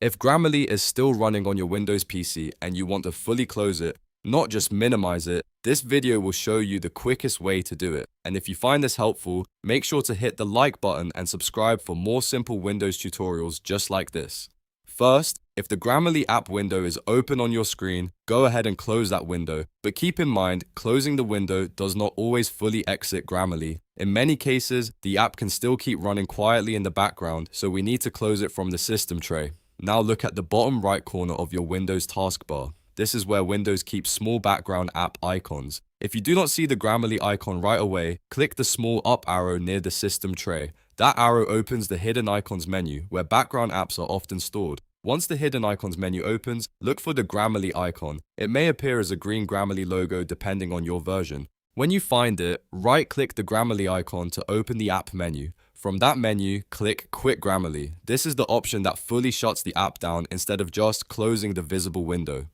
If Grammarly is still running on your Windows PC and you want to fully close it, not just minimize it, this video will show you the quickest way to do it. And if you find this helpful, make sure to hit the like button and subscribe for more simple Windows tutorials just like this. First, if the Grammarly app window is open on your screen, go ahead and close that window. But keep in mind, closing the window does not always fully exit Grammarly. In many cases, the app can still keep running quietly in the background, so we need to close it from the system tray. Now look at the bottom right corner of your Windows taskbar. This is where Windows keeps small background app icons. If you do not see the Grammarly icon right away, click the small up arrow near the system tray. That arrow opens the Hidden Icons menu, where background apps are often stored. Once the Hidden Icons menu opens, look for the Grammarly icon. It may appear as a green Grammarly logo depending on your version. When you find it, right-click the Grammarly icon to open the app menu. From that menu, click Quit Grammarly. This is the option that fully shuts the app down instead of just closing the visible window.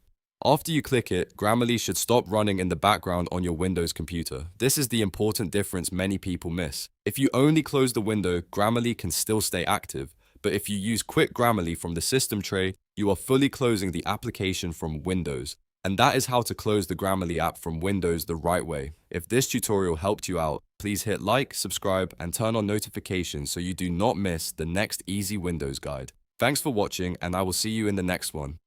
After you click it, Grammarly should stop running in the background on your Windows computer. This is the important difference many people miss. If you only close the window, Grammarly can still stay active. But if you use Quit Grammarly from the system tray, you are fully closing the application from Windows. And that is how to close the Grammarly app from Windows the right way. If this tutorial helped you out, please hit like, subscribe, and turn on notifications so you do not miss the next easy Windows guide. Thanks for watching, and I will see you in the next one.